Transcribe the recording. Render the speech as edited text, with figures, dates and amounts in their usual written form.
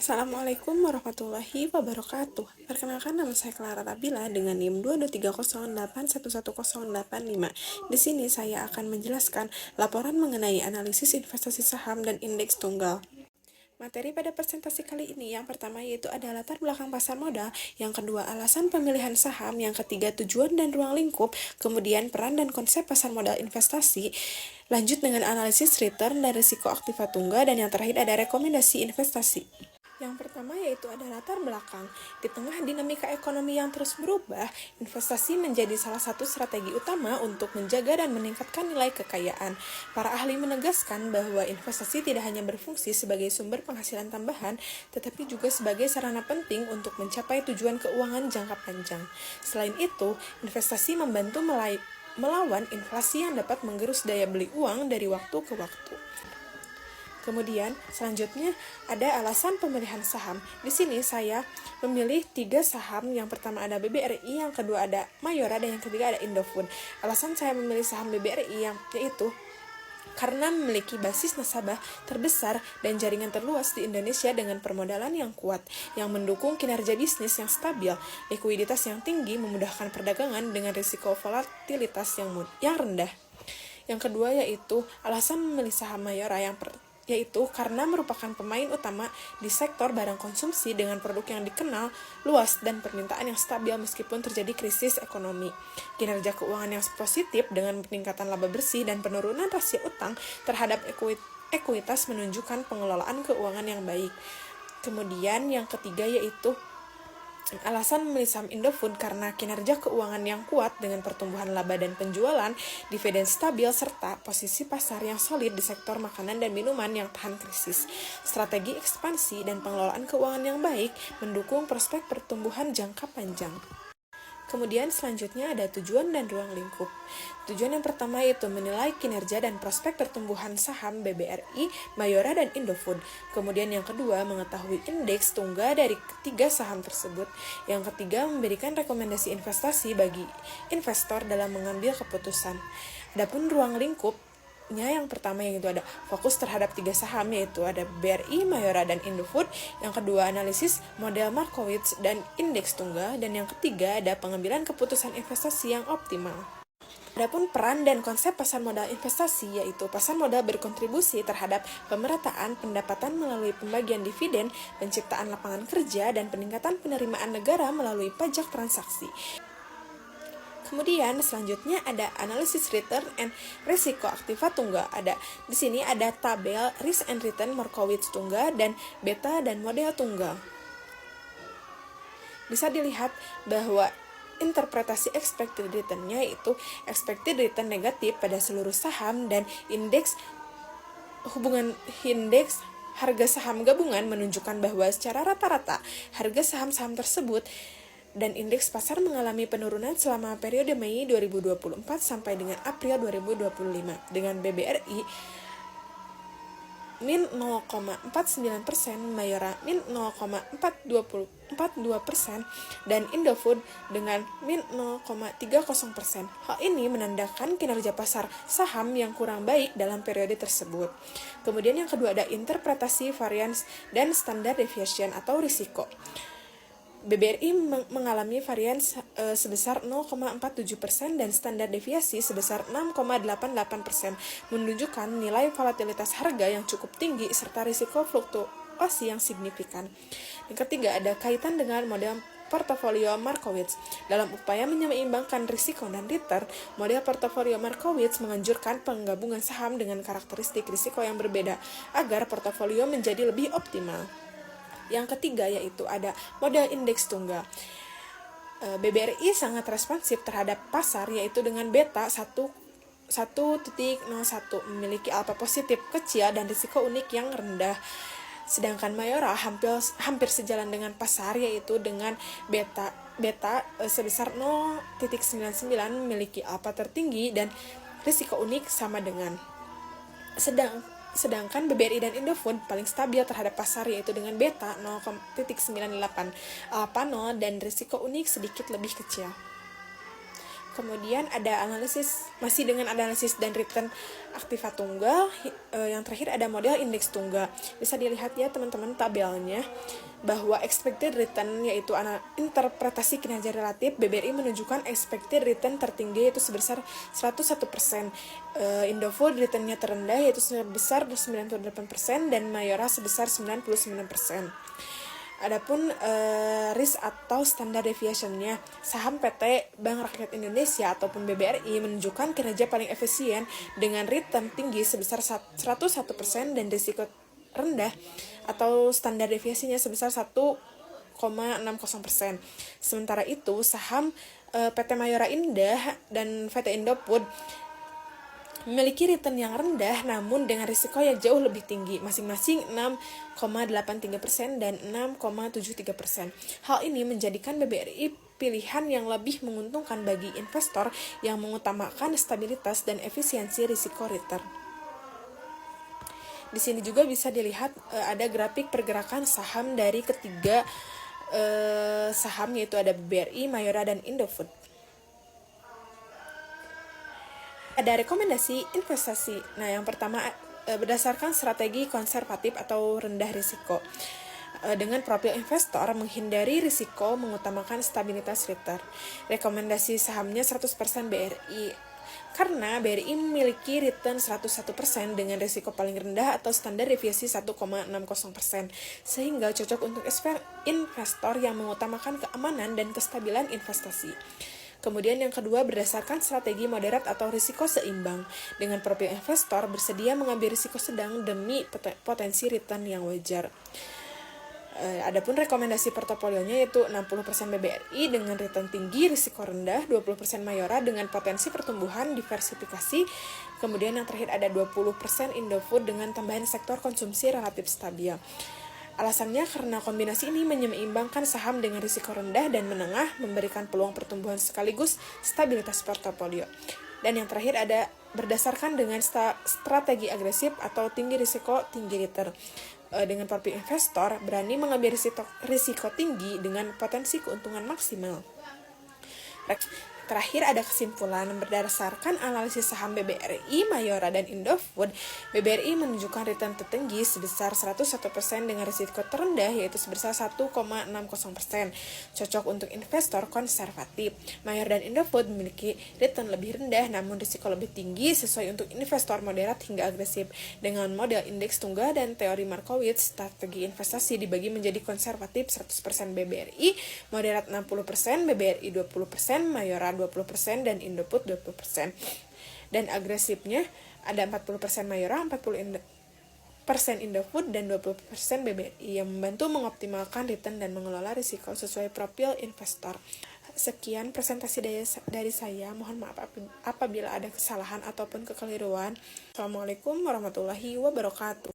Assalamualaikum warahmatullahi wabarakatuh. Perkenalkan, nama saya Clara Rabila dengan NIM 22308111085. Di sini saya akan menjelaskan laporan mengenai analisis investasi saham dan indeks tunggal. Materi pada presentasi kali ini yang pertama yaitu ada latar belakang pasar modal, yang kedua alasan pemilihan saham, yang ketiga tujuan dan ruang lingkup, kemudian peran dan konsep pasar modal investasi, lanjut dengan analisis return dan risiko aktiva tunggal, dan yang terakhir ada rekomendasi investasi. Yang pertama yaitu ada latar belakang. Di tengah dinamika ekonomi yang terus berubah, investasi menjadi salah satu strategi utama untuk menjaga dan meningkatkan nilai kekayaan. Para ahli menegaskan bahwa investasi tidak hanya berfungsi sebagai sumber penghasilan tambahan, tetapi juga sebagai sarana penting untuk mencapai tujuan keuangan jangka panjang. Selain itu, investasi membantu melawan inflasi yang dapat menggerus daya beli uang dari waktu ke waktu. Kemudian selanjutnya ada alasan pemilihan saham. Di sini saya memilih 3 saham. Yang pertama ada BBRI, yang kedua ada Mayora, dan yang ketiga ada Indofood. Alasan saya memilih saham BBRI yaitu karena memiliki basis nasabah terbesar dan jaringan terluas di Indonesia dengan permodalan yang kuat, yang mendukung kinerja bisnis yang stabil, likuiditas yang tinggi, memudahkan perdagangan dengan risiko volatilitas yang rendah. Yang kedua yaitu alasan memilih saham Mayora yaitu karena merupakan pemain utama di sektor barang konsumsi dengan produk yang dikenal luas dan permintaan yang stabil meskipun terjadi krisis ekonomi. Kinerja keuangan yang positif dengan peningkatan laba bersih dan penurunan rasio utang terhadap ekuitas menunjukkan pengelolaan keuangan yang baik. Kemudian yang ketiga yaitu alasan memilih saham Indofood karena kinerja keuangan yang kuat dengan pertumbuhan laba dan penjualan, dividen stabil, serta posisi pasar yang solid di sektor makanan dan minuman yang tahan krisis. Strategi ekspansi dan pengelolaan keuangan yang baik mendukung prospek pertumbuhan jangka panjang. Kemudian selanjutnya ada tujuan dan ruang lingkup. Tujuan yang pertama yaitu menilai kinerja dan prospek pertumbuhan saham BBRI, Mayora, dan Indofood. Kemudian yang kedua mengetahui indeks tunggal dari ketiga saham tersebut. Yang ketiga memberikan rekomendasi investasi bagi investor dalam mengambil keputusan. Adapun ruang lingkup yang pertama yang itu ada fokus terhadap 3 saham yaitu ada BRI, Mayora, dan Indofood. Yang kedua analisis model Markowitz dan indeks tunggal, dan yang ketiga ada pengambilan keputusan investasi yang optimal. Adapun peran dan konsep pasar modal investasi yaitu pasar modal berkontribusi terhadap pemerataan pendapatan melalui pembagian dividen, penciptaan lapangan kerja, dan peningkatan penerimaan negara melalui pajak transaksi. Kemudian selanjutnya ada analisis return and risiko aktiva tunggal. Di sini ada tabel risk and return Markowitz tunggal dan beta dan model tunggal. Bisa dilihat bahwa interpretasi expected return-nya yaitu expected return negatif pada seluruh saham, dan hubungan indeks harga saham gabungan menunjukkan bahwa secara rata-rata harga saham-saham tersebut dan indeks pasar mengalami penurunan selama periode Mei 2024 sampai dengan April 2025, dengan BBRI min 0,49%, Mayora min 0,42%, dan Indofood dengan min 0,30%. Hal ini menandakan kinerja pasar saham yang kurang baik dalam periode tersebut. Kemudian yang kedua ada interpretasi variance dan standard deviation atau risiko. BBRI mengalami varians sebesar 0,47% dan standar deviasi sebesar 6,88%, menunjukkan nilai volatilitas harga yang cukup tinggi serta risiko fluktuasi yang signifikan. Yang ketiga ada kaitan dengan model portofolio Markowitz. Dalam upaya menyeimbangkan risiko dan return, model portofolio Markowitz menganjurkan penggabungan saham dengan karakteristik risiko yang berbeda agar portofolio menjadi lebih optimal. Yang ketiga yaitu ada model indeks tunggal. BBRI sangat responsif terhadap pasar yaitu dengan beta 1.01, memiliki alfa positif kecil dan risiko unik yang rendah. Sedangkan Mayora hampir sejalan dengan pasar yaitu dengan beta sebesar 0.99, memiliki alfa tertinggi dan risiko unik sama dengan. Sedangkan BBRI dan Indofood paling stabil terhadap pasar yaitu dengan beta 0.98, alfa 0, dan risiko unik sedikit lebih kecil. Kemudian ada analisis, masih dengan analisis dan return aktiva tunggal. Yang terakhir ada model indeks tunggal. Bisa dilihat ya teman-teman tabelnya, bahwa expected return yaitu interpretasi kinerja relatif, BBRI menunjukkan expected return tertinggi yaitu sebesar 101%, Indofood returnnya terendah yaitu sebesar 98%, dan Mayora sebesar 99%. Adapun risk atau standar deviation-nya, saham PT Bank Rakyat Indonesia ataupun BBRI menunjukkan kinerja paling efisien dengan return tinggi sebesar 101% dan risiko rendah atau standar deviasinya sebesar 1,60%. Sementara itu, saham PT Mayora Indah dan PT Indofood memiliki return yang rendah namun dengan risiko yang jauh lebih tinggi, masing-masing 6,83% dan 6,73%. Hal ini menjadikan BBRI pilihan yang lebih menguntungkan bagi investor yang mengutamakan stabilitas dan efisiensi risiko return. Di sini juga bisa dilihat ada grafik pergerakan saham dari ketiga saham, yaitu ada BBRI, Mayora, dan Indofood. Ada rekomendasi investasi. Nah, yang pertama berdasarkan strategi konservatif atau rendah risiko. Dengan profil investor menghindari risiko, mengutamakan stabilitas return. Rekomendasi sahamnya 100% BRI. Karena BRI memiliki return 101% dengan risiko paling rendah atau standar deviasi 1,60%, sehingga cocok untuk investor yang mengutamakan keamanan dan kestabilan investasi. Kemudian yang kedua berdasarkan strategi moderat atau risiko seimbang. Dengan profil investor bersedia mengambil risiko sedang demi potensi return yang wajar. Adapun rekomendasi portofolionya yaitu 60% BBRI dengan return tinggi, risiko rendah, 20% Mayora dengan potensi pertumbuhan diversifikasi, kemudian yang terakhir ada 20% Indofood dengan tambahan sektor konsumsi relatif stabil. Alasannya karena kombinasi ini menyeimbangkan saham dengan risiko rendah dan menengah, memberikan peluang pertumbuhan sekaligus stabilitas portofolio. Dan yang terakhir ada berdasarkan dengan strategi agresif atau tinggi risiko, tinggi return. Dengan profil investor berani mengambil risiko tinggi dengan potensi keuntungan maksimal. Terakhir ada kesimpulan berdasarkan analisis saham BBRI, Mayora, dan Indofood. BBRI menunjukkan return tertinggi sebesar 101% dengan risiko terendah yaitu sebesar 1,60%. Cocok untuk investor konservatif. Mayora dan Indofood memiliki return lebih rendah namun risiko lebih tinggi sesuai untuk investor moderat hingga agresif. Dengan model indeks tunggal dan teori Markowitz, strategi investasi dibagi menjadi konservatif 100% BBRI, moderat 60%, BBRI 20%, Mayora 20%, dan Indofood 20%. Dan agresifnya ada 40% Mayora, 40% Indofood, dan 20% BBRI yang membantu mengoptimalkan return dan mengelola risiko sesuai profil investor. Sekian presentasi dari saya. Mohon maaf apabila ada kesalahan ataupun kekeliruan. Assalamualaikum warahmatullahi wabarakatuh.